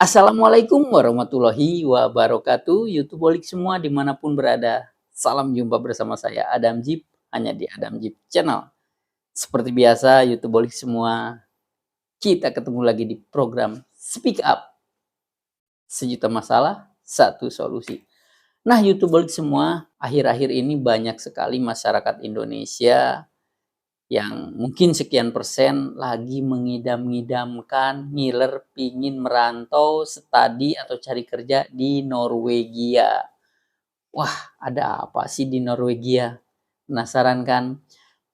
Assalamualaikum warahmatullahi wabarakatuh. YouTubeolik semua dimanapun berada. Salam jumpa bersama saya Adam Jeep, hanya di Adam Jeep Channel. Seperti biasa YouTubeolik semua, kita ketemu lagi di program Speak Up. Sejuta masalah, satu solusi. Nah YouTubeolik semua, akhir-akhir ini banyak sekali masyarakat Indonesia yang mungkin sekian persen lagi mengidam-ngidamkan, ngiler, pingin merantau, studi atau cari kerja di Norwegia. Wah, ada apa sih di Norwegia? Penasaran kan?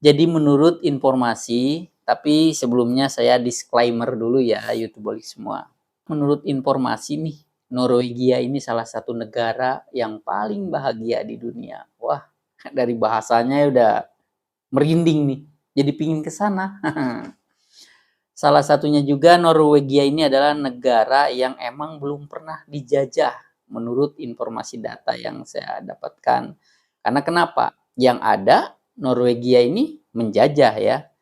Jadi menurut informasi, tapi sebelumnya saya disclaimer dulu ya, YouTubeolik semua. Menurut informasi nih, Norwegia ini salah satu negara yang paling bahagia di dunia. Wah, dari bahasanya udah merinding nih, jadi pingin ke sana. Salah satunya juga Norwegia ini adalah negara yang emang belum pernah dijajah menurut informasi data yang saya dapatkan. Karena kenapa? Yang ada Norwegia ini menjajah ya.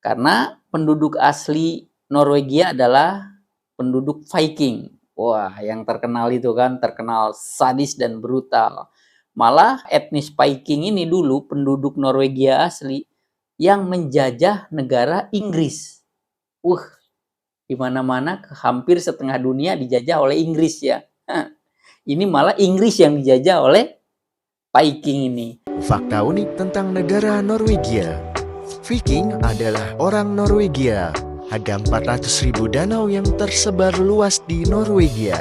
Karena penduduk asli Norwegia adalah penduduk Viking. Wah, yang terkenal itu kan, terkenal sadis dan brutal. Malah etnis Viking ini dulu penduduk Norwegia asli yang menjajah negara Inggris. Di mana-mana hampir setengah dunia dijajah oleh Inggris ya. Ini malah Inggris yang dijajah oleh Viking ini. Fakta unik tentang negara Norwegia. Viking adalah orang Norwegia. Ada 400.000 danau yang tersebar luas di Norwegia.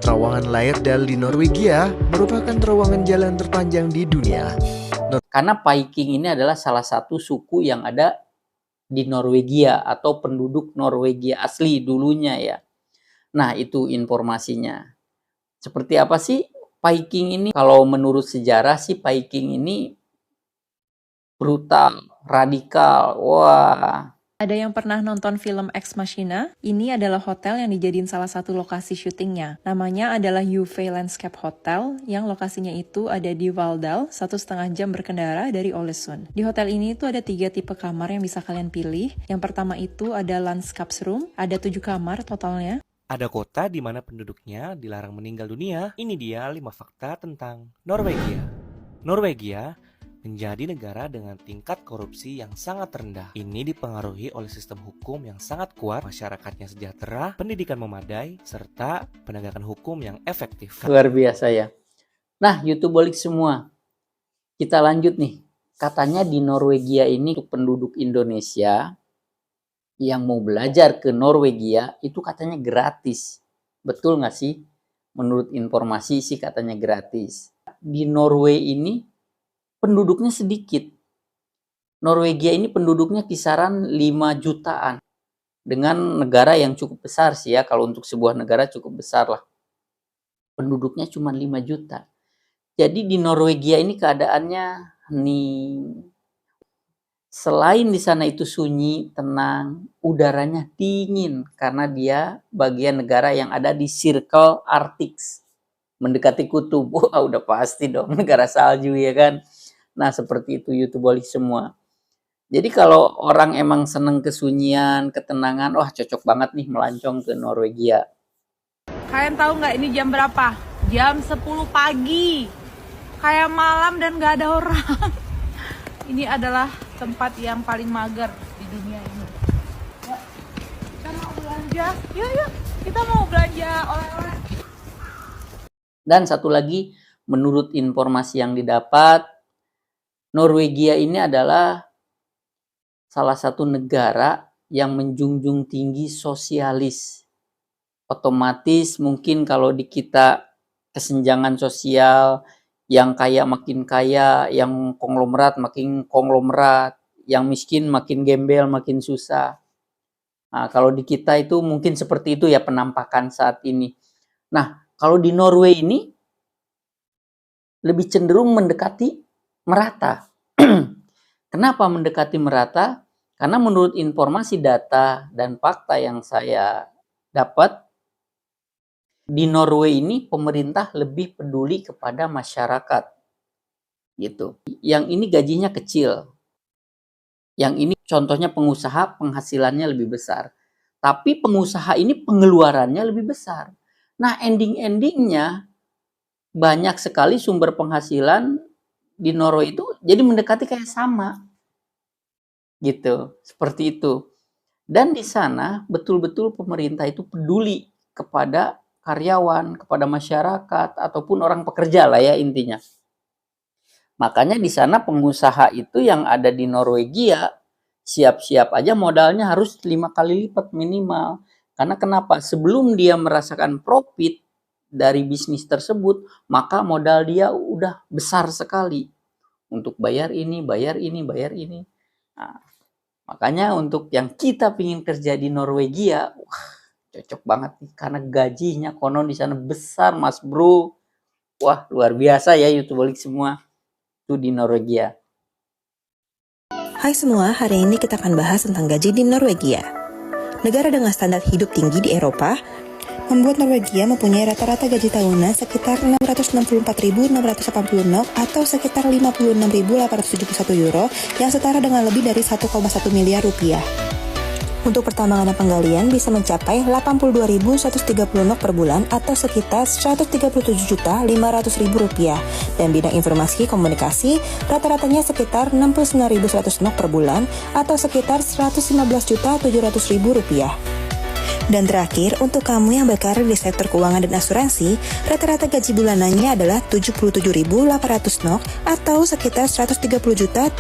Terowongan Lærdal di Norwegia merupakan terowongan jalan terpanjang di dunia. Karena Viking ini adalah salah satu suku yang ada di Norwegia atau penduduk Norwegia asli dulunya ya. Nah, itu informasinya. Seperti apa sih Viking ini? Kalau menurut sejarah sih Viking ini brutal, radikal. Wah. Ada yang pernah nonton film Ex Machina? Ini adalah hotel yang dijadiin salah satu lokasi syutingnya. Namanya adalah UV Landscape Hotel, yang lokasinya itu ada di Valldal, 1,5 jam berkendara dari Ålesund. Di hotel ini tuh ada 3 tipe kamar yang bisa kalian pilih. Yang pertama itu ada Landskapsroom, ada 7 kamar totalnya. Ada kota di mana penduduknya dilarang meninggal dunia. Ini dia 5 fakta tentang Norwegia. Norwegia menjadi negara dengan tingkat korupsi yang sangat rendah. Ini dipengaruhi oleh sistem hukum yang sangat kuat, masyarakatnya sejahtera, pendidikan memadai, serta penegakan hukum yang efektif. Luar biasa ya. Nah, YouTubeolik semua, kita lanjut nih. Katanya di Norwegia ini untuk penduduk Indonesia yang mau belajar ke Norwegia itu katanya gratis. Betul nggak sih? Menurut informasi sih katanya gratis. Di Norway ini penduduknya sedikit. Norwegia ini penduduknya kisaran 5 jutaan. Dengan negara yang cukup besar sih ya, kalau untuk sebuah negara cukup besar lah. Penduduknya cuma 5 juta. Jadi di Norwegia ini keadaannya hening. Selain di sana itu sunyi, tenang, udaranya dingin karena dia bagian negara yang ada di Circle Arctic. Mendekati kutub. Wah, udah pasti dong negara salju ya kan. Nah, seperti itu YouTubeolik semua. Jadi kalau orang emang seneng kesunyian, ketenangan, wah cocok banget nih melancong ke Norwegia. Kalian tahu nggak ini jam berapa? Jam 10 pagi. Kayak malam dan nggak ada orang. Ini adalah tempat yang paling mager di dunia ini. Yuk, kita mau belanja. Yuk, kita mau belanja oleh-oleh. Dan satu lagi, menurut informasi yang didapat, Norwegia ini adalah salah satu negara yang menjunjung tinggi sosialis. Otomatis mungkin kalau di kita kesenjangan sosial, yang kaya makin kaya, yang konglomerat makin konglomerat, yang miskin makin gembel, makin susah. Nah, kalau di kita itu mungkin seperti itu ya penampakan saat ini. Nah, kalau di Norway ini lebih cenderung mendekati merata. Kenapa mendekati merata? Karena menurut informasi data dan fakta yang saya dapat, di Norway ini pemerintah lebih peduli kepada masyarakat. Gitu. Yang ini gajinya kecil. Yang ini contohnya pengusaha penghasilannya lebih besar. Tapi pengusaha ini pengeluarannya lebih besar. Nah, ending-endingnya banyak sekali sumber penghasilan di Norway itu jadi mendekati kayak sama gitu, seperti itu. Dan di sana betul-betul pemerintah itu peduli kepada karyawan, kepada masyarakat ataupun orang pekerja lah ya intinya. Makanya di sana pengusaha itu yang ada di Norwegia siap-siap aja modalnya harus 5 kali lipat minimal. Karena kenapa? Sebelum dia merasakan profit dari bisnis tersebut, maka modal dia udah besar sekali untuk bayar ini, bayar ini, bayar ini. Nah, makanya untuk yang kita pingin kerja di Norwegia, wah, cocok banget nih karena gajinya konon di sana besar, Mas Bro. Wah, luar biasa ya YouTubeolik semua. Itu di Norwegia. Hai semua, hari ini kita akan bahas tentang gaji di Norwegia. Negara dengan standar hidup tinggi di Eropa, membuat Norwegia mempunyai rata-rata gaji tahunan sekitar 664.680 NOK atau sekitar 56.871 euro yang setara dengan lebih dari 1,1 miliar rupiah. Untuk pertambangan dan penggalian bisa mencapai 82.130 NOK per bulan atau sekitar 137.500.000 rupiah. Dan bidang informasi komunikasi rata-ratanya sekitar 69.100 NOK per bulan atau sekitar 115.700.000 rupiah. Dan terakhir, untuk kamu yang berkarir di sektor keuangan dan asuransi, rata-rata gaji bulanannya adalah 77.800 NOK atau sekitar 130.300.000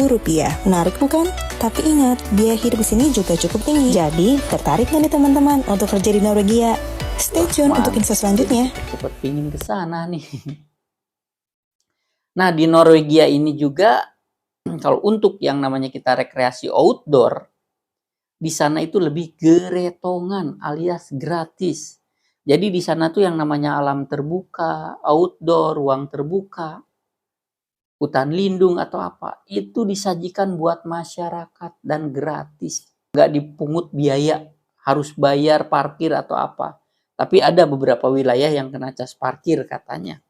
rupiah. Menarik bukan? Tapi ingat, biaya hidup di sini juga cukup tinggi. Jadi, tertarik nggak nih teman-teman untuk kerja di Norwegia? Stay tune untuk info selanjutnya. Cepet pingin ke sana nih. Nah, di Norwegia ini juga kalau untuk yang namanya kita rekreasi outdoor, di sana itu lebih geretongan alias gratis. Jadi di sana tuh yang namanya alam terbuka, outdoor, ruang terbuka, hutan lindung atau apa, itu disajikan buat masyarakat dan gratis. Nggak dipungut biaya, harus bayar parkir atau apa. Tapi ada beberapa wilayah yang kena cas parkir katanya.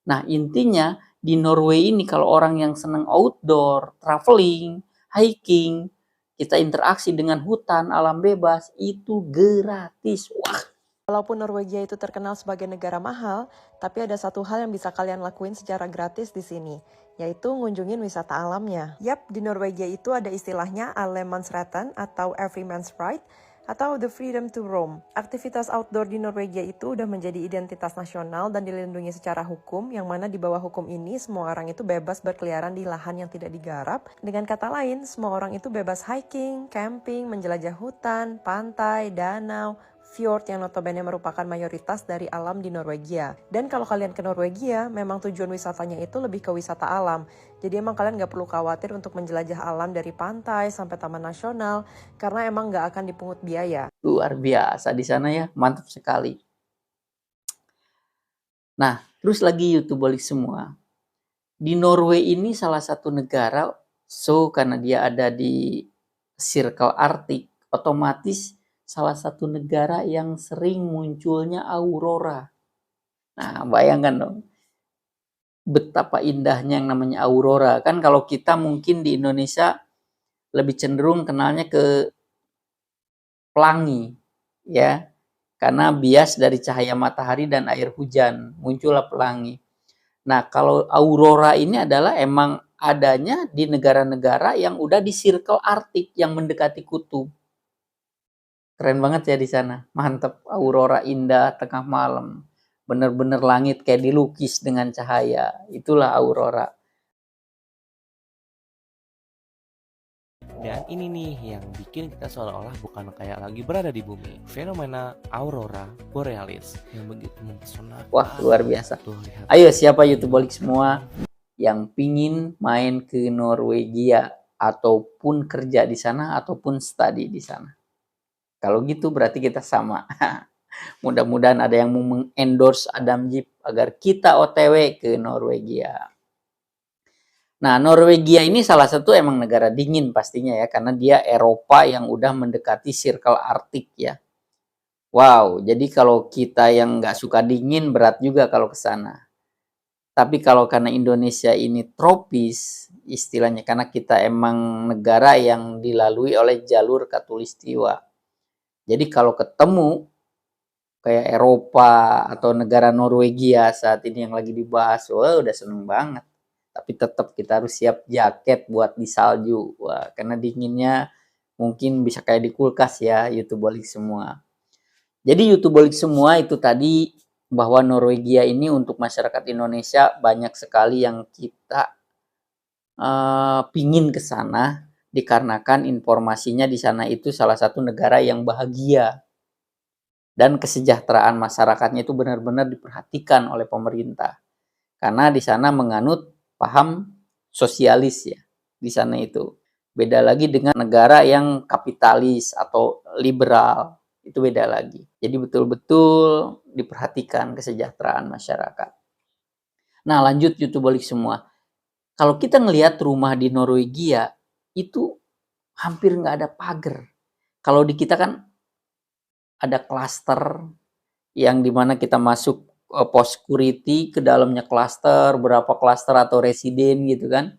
Nah intinya di Norway ini kalau orang yang senang outdoor, traveling, hiking, kita interaksi dengan hutan, alam bebas, itu gratis. Wah, Walaupun Norwegia itu terkenal sebagai negara mahal, tapi ada satu hal yang bisa kalian lakuin secara gratis di sini, yaitu ngunjungin wisata alamnya. Yap, di Norwegia itu ada istilahnya Alemansretten atau Everyman's Right, atau The Freedom to Roam. Aktivitas outdoor di Norwegia itu udah menjadi identitas nasional dan dilindungi secara hukum, yang mana di bawah hukum ini semua orang itu bebas berkeliaran di lahan yang tidak digarap. Dengan kata lain, semua orang itu bebas hiking, camping, menjelajah hutan, pantai, danau, fjord yang notabene merupakan mayoritas dari alam di Norwegia. Dan kalau kalian ke Norwegia, memang tujuan wisatanya itu lebih ke wisata alam. Jadi emang kalian gak perlu khawatir untuk menjelajah alam dari pantai sampai taman nasional, karena emang gak akan dipungut biaya. luar biasa di sana ya, mantap sekali. Nah, terus lagi YouTubeolik semua. Di Norway ini salah satu negara, karena dia ada di Circle Arctic, otomatis salah satu negara yang sering munculnya aurora. Nah, bayangkan dong, betapa indahnya yang namanya aurora. Kan kalau kita mungkin di Indonesia lebih cenderung kenalnya ke pelangi, ya. Karena bias dari cahaya matahari dan air hujan, muncullah pelangi. Nah, kalau aurora ini adalah emang adanya di negara-negara yang udah di Circle Arctic yang mendekati kutub. Keren banget ya di sana. Mantep, aurora indah tengah malam. Bener-bener langit kayak dilukis dengan cahaya. Itulah aurora. Dan ini nih yang bikin kita seolah-olah bukan kayak lagi berada di bumi. Fenomena aurora borealis yang begitu mempesona. Wah, luar biasa. Tuh, lihat. Ayo siapa YouTubeolik semua yang pingin main ke Norwegia ataupun kerja di sana ataupun studi di sana. Kalau gitu berarti kita sama. Mudah-mudahan ada yang mau mengendorse Adam Jeep agar kita OTW ke Norwegia. Nah, Norwegia ini salah satu emang negara dingin pastinya ya, karena dia Eropa yang udah mendekati Circle Arctic ya. Wow, jadi kalau kita yang nggak suka dingin berat juga kalau ke sana. Tapi kalau karena Indonesia ini tropis, istilahnya karena kita emang negara yang dilalui oleh jalur Katulistiwa. Jadi kalau ketemu kayak Eropa atau negara Norwegia saat ini yang lagi dibahas, wah udah seneng banget. Tapi tetap kita harus siap jaket buat di salju. Wah, karena dinginnya mungkin bisa kayak di kulkas ya, YouTubeolik semua. Jadi YouTubeolik semua itu tadi bahwa Norwegia ini untuk masyarakat Indonesia banyak sekali yang kita pingin ke sana dikarenakan informasinya di sana itu salah satu negara yang bahagia dan kesejahteraan masyarakatnya itu benar-benar diperhatikan oleh pemerintah. Karena di sana menganut paham sosialis ya. Di sana itu. Beda lagi dengan negara yang kapitalis atau liberal. Itu beda lagi. Jadi betul-betul diperhatikan kesejahteraan masyarakat. Nah, lanjut YouTubeolik semua. Kalau kita ngelihat rumah di Norwegia itu hampir nggak ada pagar. Kalau di kita kan ada klaster yang dimana kita masuk pos security ke dalamnya klaster, berapa klaster atau residen gitu kan.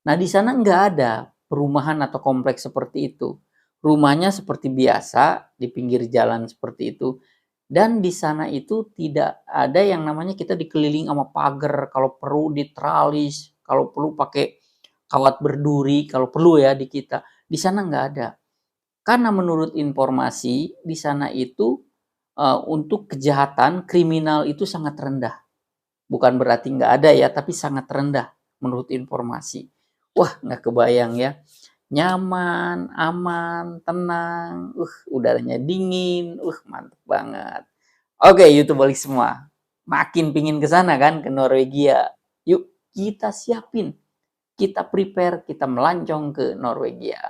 Nah di sana nggak ada perumahan atau kompleks seperti itu. Rumahnya seperti biasa di pinggir jalan seperti itu. Dan di sana itu tidak ada yang namanya kita dikelilingi sama pagar, kalau perlu diteralis, kalau perlu pakai kawat berduri, kalau perlu ya di kita. Di sana nggak ada. Karena menurut informasi di sana itu untuk kejahatan kriminal itu sangat rendah. Bukan berarti nggak ada ya, tapi sangat rendah menurut informasi. Wah, nggak kebayang ya. Nyaman, aman, tenang, udaranya dingin, mantep banget. Oke, YouTubeolik semua. Makin pingin ke sana kan, ke Norwegia. Yuk, kita siapin. Kita prepare, kita melancong ke Norwegia.